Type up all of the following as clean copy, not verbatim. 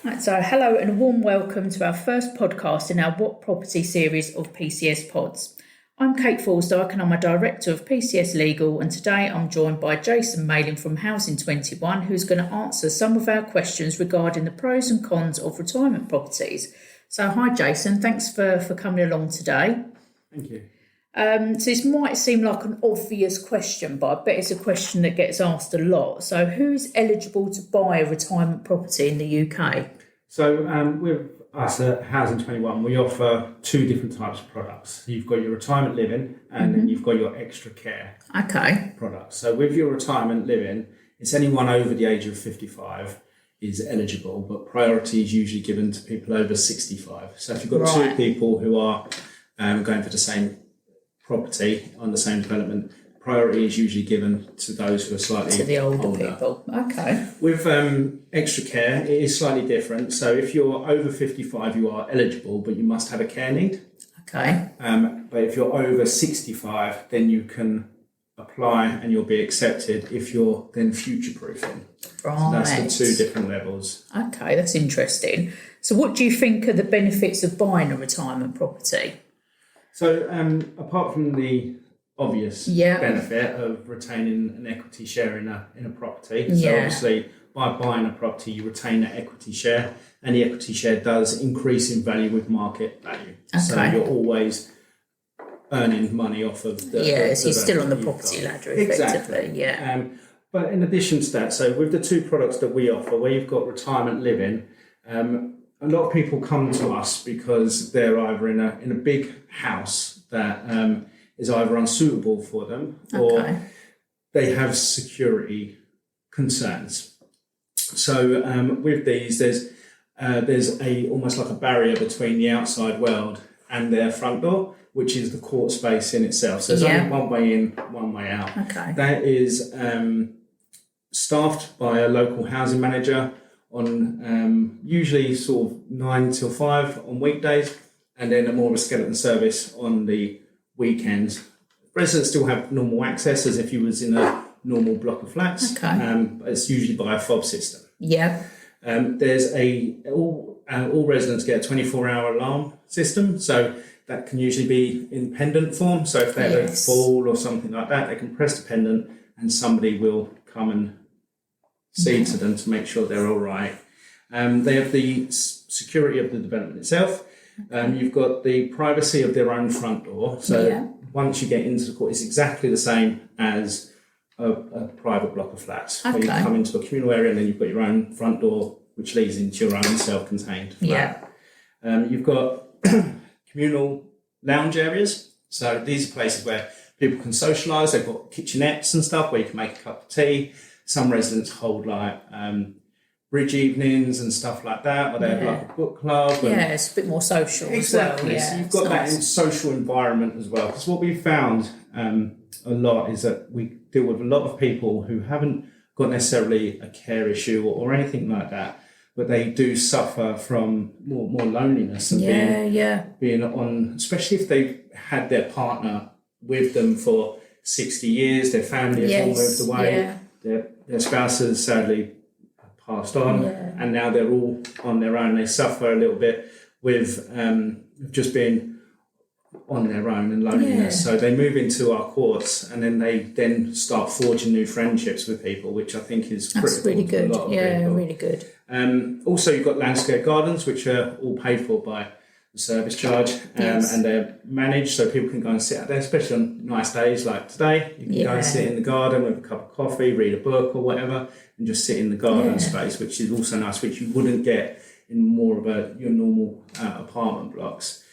Right, so hello and a warm welcome to our first podcast in our What Property series of PCS Pods. I'm Kate Forsdike and I'm a Director of PCS Legal, and today I'm joined by Jason Maylin from Housing 21, who's going to answer some of our questions regarding the pros and cons of retirement properties. So hi Jason, thanks for coming along today. Thank you. So this might seem like an obvious question, but I bet it's a question that gets asked a lot. So who is eligible to buy a retirement property in the UK? So with us at Housing 21, we offer two different types of products. You've got your retirement living and then you've got your extra care products. So with your retirement living, it's anyone over the age of 55 is eligible, but priority is usually given to people over 65. So if you've got two people who are going for the same property on the same development, priority is usually given to those who are slightly to the older people. Okay. With extra care, it is slightly different. So if you're over 55, you are eligible, but you must have a care need. Okay. But if you're over 65, then you can apply and you'll be accepted if you're then future-proofing. Right. So that's the two different levels. Okay, that's interesting. So what do you think are the benefits of buying a retirement property? So apart from the obvious benefit of retaining an equity share in a property, so obviously by buying a property you retain that equity share, and the equity share does increase in value with market value. Okay. So you're always earning money off of the so you're still on the property ladder effectively. Exactly. But in addition to that, so with the two products that we offer, where you've got retirement living, a lot of people come to us because they're either in a big house that is either unsuitable for them or they have security concerns. So with these, there's almost like a barrier between the outside world and their front door, which is the court space in itself. So there's only one way in, one way out. Okay. That is staffed by a local housing manager on usually sort of 9 till 5 on weekdays, and then a more of a skeleton service on the weekends. Residents still have normal access as if you was in a normal block of flats. But it's usually by a fob system. There's all residents get a 24-hour alarm system, so that can usually be in pendant form. So if they have a fall or something like that, they can press the pendant and somebody will come and see to them to make sure they're all right. They have the security of the development itself. You've got the privacy of their own front door. So once you get into the court, it's exactly the same as a private block of flats. Where you come into a communal area and then you've got your own front door, which leads into your own self-contained flat. You've got communal lounge areas. So these are places where people can socialise. They've got kitchenettes and stuff where you can make a cup of tea. Some residents hold like bridge evenings and stuff like that, or they have like a book club. It's a bit more social. Exactly. As well. So you've got that in social environment as well. Because what we found a lot is that we deal with a lot of people who haven't got necessarily a care issue or anything like that, but they do suffer from more loneliness and being on, especially if they've had their partner with them for 60 years, their family have all moved away, their spouses sadly passed on, and now they're all on their own. They suffer a little bit with just being on their own and loneliness. So they move into our courts and then they start forging new friendships with people, which I think is critical. That's really good. To a lot of people. Really good. Also, you've got landscape gardens, which are all paid for by the service charge, and they're managed so people can go and sit out there, especially on nice days like today. You can go and sit in the garden with a cup of coffee, read a book or whatever, and just sit in the garden space, which is also nice, which you wouldn't get in more of your normal apartment blocks.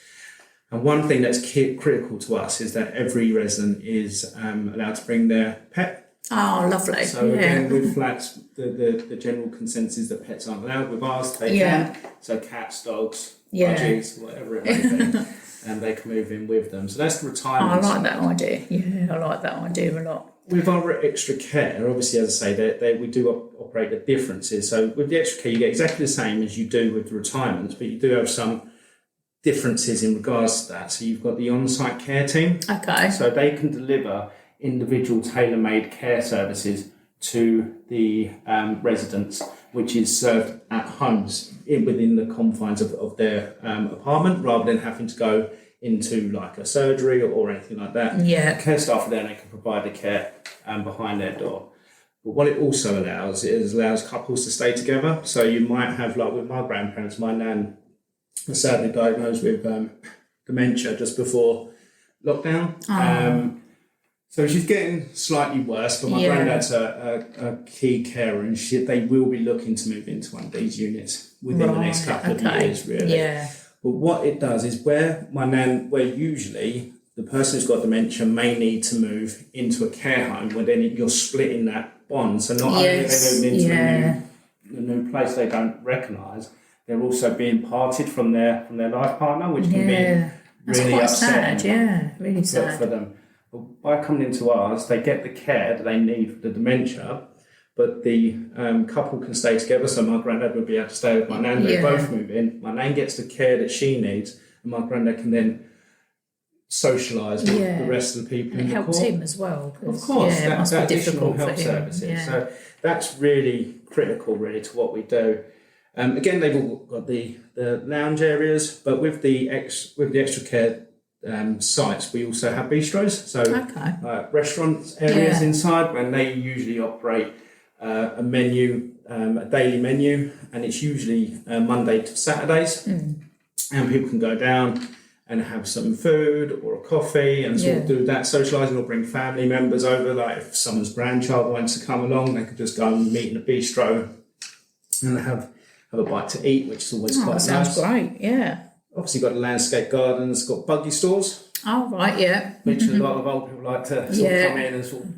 And one thing that's critical to us is that every resident is allowed to bring their pet. Oh, lovely. So again, with flats, the general consensus is that pets aren't allowed. With ours, they can. So cats, dogs, budgies, whatever it may be, and they can move in with them. So that's the retirement. I like that idea. Yeah, I like that idea a lot. With our extra care, obviously, as I say, we do operate at differences. So with the extra care, you get exactly the same as you do with the retirement, but you do have some differences in regards to that. So you've got the on-site care team. Okay. So they can deliver individual tailor-made care services to the residents which is served at homes within the confines of their apartment, rather than having to go into like a surgery or anything like that. Yeah. Care staff are there and they can provide the care behind their door. But what it also allows couples to stay together. So you might have, like with my grandparents, my nan was sadly diagnosed with dementia just before lockdown. So she's getting slightly worse, but my granddad's a key carer, and they will be looking to move into one of these units within the next couple of years, really. Yeah. But what it does is where usually the person who's got dementia may need to move into a care home, where then you're splitting that bond. So not only are they moving into a new place they don't recognise, they're also being parted from their life partner, which can be really upsetting. Sad, really sad for them. But by coming into ours, they get the care that they need for the dementia, but the couple can stay together. So my granddad would be able to stay with my nan. They both move in. My nan gets the care that she needs, and my granddad can then socialise with the rest of the people. And it helps him as well. Of course, it must be difficult help for him. services. Yeah. So that's really critical, really, to what we do. Again, they've all got the lounge areas, but with the extra care sites, we also have bistros. So restaurant areas inside, when they usually operate a menu, a daily menu, and it's usually Monday to Saturdays, and people can go down and have some food or a coffee and sort of do that socialising, or bring family members over. Like if someone's grandchild wants to come along, they could just go and meet in a bistro and have a bite to eat, which is always quite nice. Sounds great, yeah. Obviously got a landscape garden, it's got buggy stores. Oh, right, yeah. Which a lot of old people like to sort of come in and sort of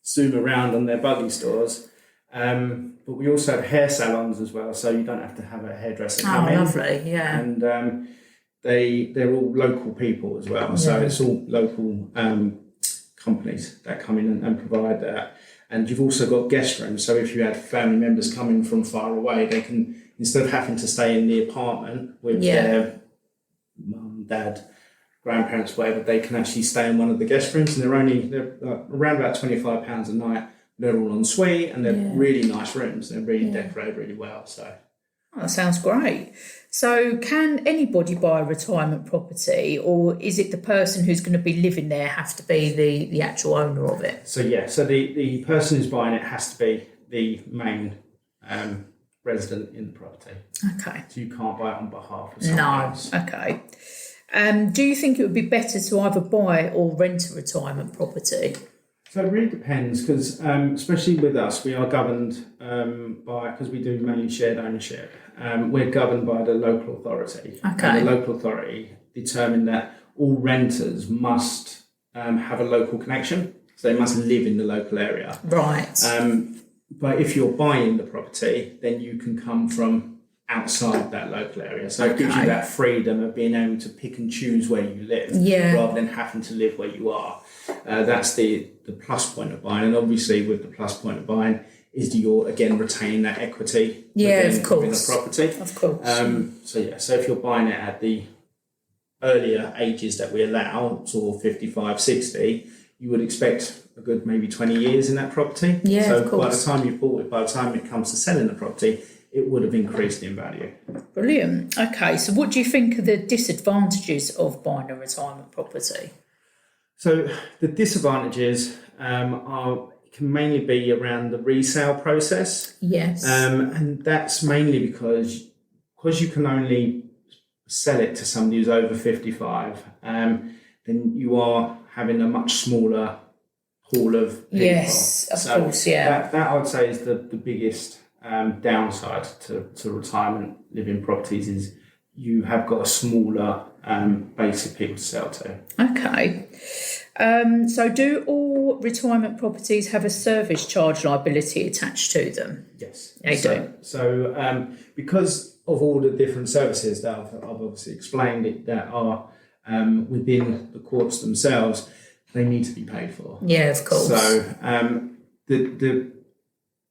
zoom around on their buggy stores. But we also have hair salons as well, so you don't have to have a hairdresser come in. Oh, lovely, yeah. And they're all local people as well, so it's all local companies that come in and provide that. And you've also got guest rooms, so if you had family members coming from far away, they can, instead of having to stay in the apartment with their mum, dad, grandparents, whatever, they can actually stay in one of the guest rooms, and they're around about £25 a night. They're all en suite, and they're really nice rooms. They're really decorated really well. So that sounds great. So can anybody buy a retirement property, or is it the person who's going to be living there have to be the actual owner of it? So the person who's buying it has to be the main resident in the property. Okay. So you can't buy it on behalf of someone else. Okay. Do you think it would be better to either buy or rent a retirement property? So it really depends, because especially with us, we are governed because we do mainly shared ownership. We're governed by the local authority. Okay. And the local authority determined that all renters must have a local connection, so they must live in the local area. Right. But if you're buying the property, then you can come from outside that local area. So it gives you that freedom of being able to pick and choose where you live, rather than having to live where you are. That's the plus point of buying. And obviously with the plus point of buying is you're, again, retaining that equity within the property. Of course. So if you're buying it at the earlier ages that we allow, sort of 55, 60, you would expect a good maybe 20 years in that property. Yeah, so of course. by the time you bought it, by the time it comes to selling the property, it would have increased in value. Brilliant. Okay, so what do you think are the disadvantages of buying a retirement property? So the disadvantages can mainly be around the resale process. Yes. And that's mainly because you can only sell it to somebody who's over 55, then you are having a much smaller pool of people. Yes, of course, yeah. That I would say is the biggest downside to retirement living properties, is you have got a smaller base of people to sell to. Okay. So do all retirement properties have a service charge liability attached to them? Yes. They do. So because of all the different services that I've obviously explained that are within the courts themselves, they need to be paid for. Yeah, of course. So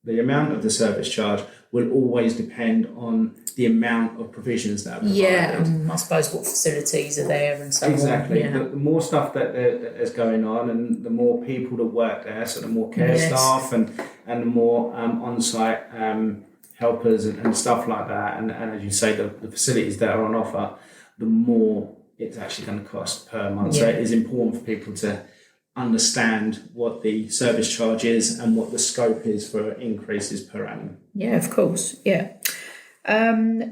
the amount of the service charge will always depend on the amount of provisions that are provided. Yeah, I suppose what facilities are there and so on. Exactly. Yeah. The more stuff that there's going on, and the more people that work there, so the more care staff and the more on-site helpers and stuff like that, and as you say, the facilities that are on offer, the more it's actually going to cost per month. So it is important for people to understand what the service charge is and what the scope is for increases per annum. Yeah, of course. Yeah.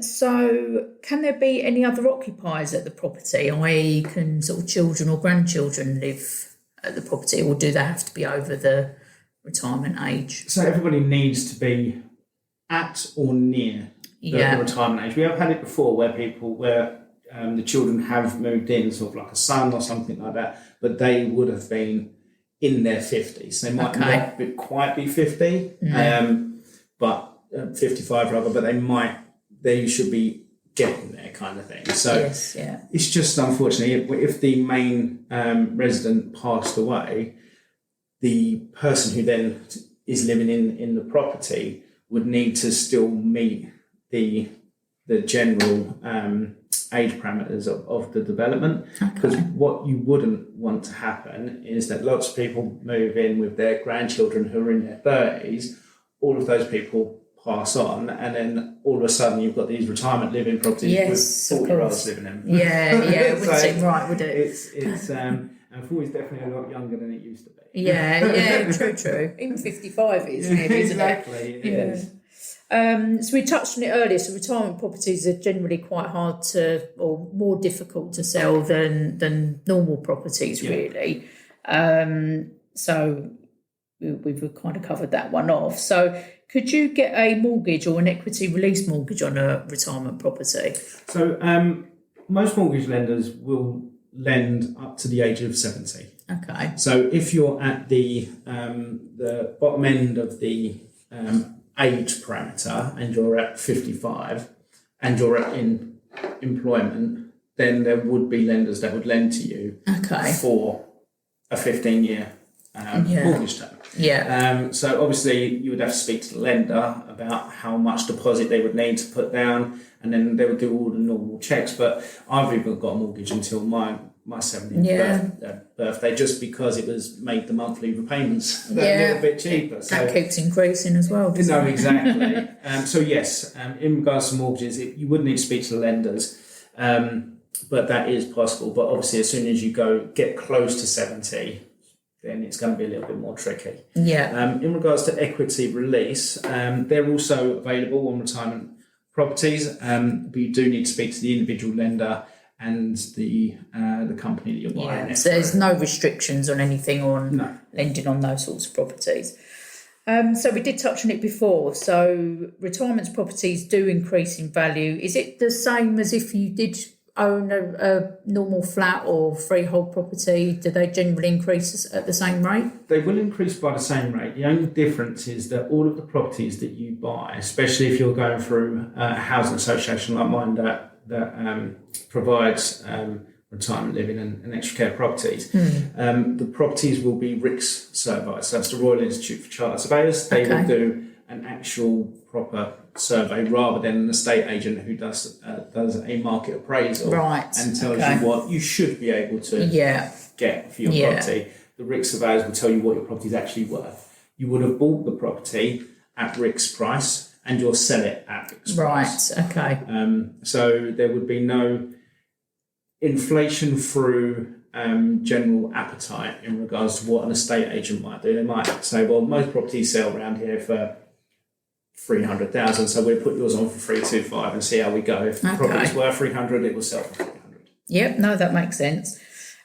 So can there be any other occupiers at the property, i.e. can sort of children or grandchildren live at the property, or do they have to be over the retirement age? So everybody needs to be at or near the retirement age. We have had it before where the children have moved in, sort of like a son or something like that, but they would have been in their 50s. They might not quite be 50, but 55 rather, but they should be getting there, kind of thing. So it's just unfortunately, if the main resident passed away, the person who then is living in the property would need to still meet the general age parameters of the development. Because what you wouldn't want to happen is that lots of people move in with their grandchildren who are in their 30s, all of those people pass on, and then all of a sudden you've got these retirement living properties with 40-year-olds living in them. It wouldn't seem right, would it? It's and 40 is definitely a lot younger than it used to be. True. Even 55 is really, isn't it? Exactly, it is. So we touched on it earlier. So retirement properties are generally quite hard or more difficult to sell than normal properties, really. So we've kind of covered that one off. So could you get a mortgage or an equity release mortgage on a retirement property? So most mortgage lenders will lend up to the age of 70. Okay. So if you're at the bottom end of the age parameter and you're at 55 and you're in employment, then there would be lenders that would lend to you for a 15-year mortgage term. So obviously you would have to speak to the lender about how much deposit they would need to put down, and then they would do all the normal checks. But I've even got a mortgage until my 70th birthday, just because it was made the monthly repayments a little bit cheaper. So that keeps increasing as well, doesn't it? No, exactly. So yes, in regards to mortgages, you would need to speak to the lenders, but that is possible. But obviously, as soon as you get close to 70, then it's going to be a little bit more tricky. In regards to equity release, they're also available on retirement properties, but you do need to speak to the individual lender and the company that you're buying. So there's no restrictions on anything on lending on those sorts of properties. So we did touch on it before. So retirement properties do increase in value. Is it the same as if you did own a normal flat or freehold property? Do they generally increase at the same rate? They will increase by the same rate. The only difference is that all of the properties that you buy, especially if you're going through a housing association like mine that provides retirement living and extra care properties, the properties will be RICS certified. So that's the Royal Institute for Chartered Surveyors. They will do an actual proper survey rather than an estate agent who does a market appraisal and tells you what you should be able to get for your property. The RICS surveyors will tell you what your property is actually worth. You would have bought the property at RICS price and you'll sell it at RICS price. So there would be no inflation through general appetite in regards to what an estate agent might do. They might say, well, most properties sell around here for 300,000, so we'll put yours on for 325 and see how we go. If the property's worth 300, it will sell for 300. Yep, no, that makes sense.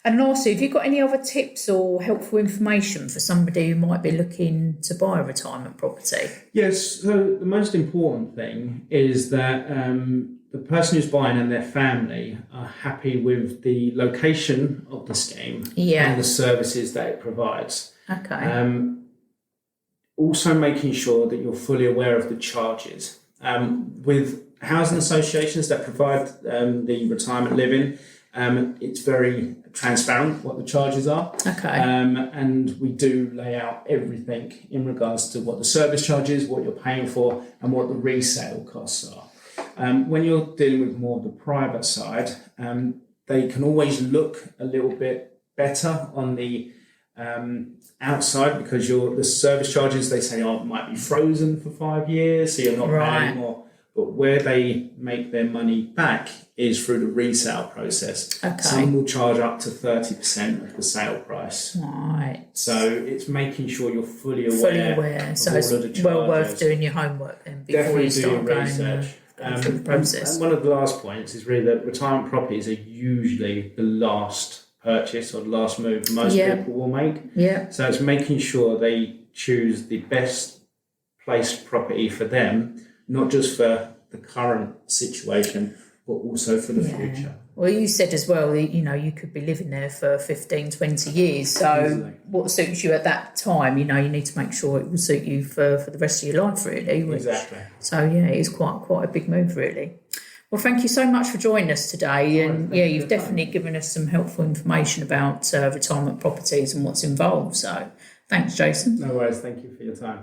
And also, have you got any other tips or helpful information for somebody who might be looking to buy a retirement property? Yes, so the most important thing is that the person who's buying and their family are happy with the location of the scheme and the services that it provides. Also making sure that you're fully aware of the charges. With housing associations that provide the retirement living, it's very transparent what the charges are. And we do lay out everything in regards to what the service charge is, what you're paying for, and what the resale costs are. When you're dealing with more of the private side, they can always look a little bit better on the Outside, because the service charges, they say, might be frozen for 5 years, so you're not paying anymore. But where they make their money back is through the resale process. Okay. Some will charge up to 30% of the sale price. Right. So it's making sure you're fully aware. So it's well worth doing your homework then before you start going through the process. And one of the last points is really that retirement properties are usually the last purchase or the last move most people will make. Yeah. So it's making sure they choose the best placed property for them, not just for the current situation, but also for the future. Well, you said as well that, you could be living there for 15, 20 years. So what suits you at that time, you need to make sure it will suit you for the rest of your life, really. Exactly. So, it is quite a big move, really. Well, thank you so much for joining us today. And, you've definitely given us some helpful information about retirement properties and what's involved. So thanks, Jason. No worries. Thank you for your time.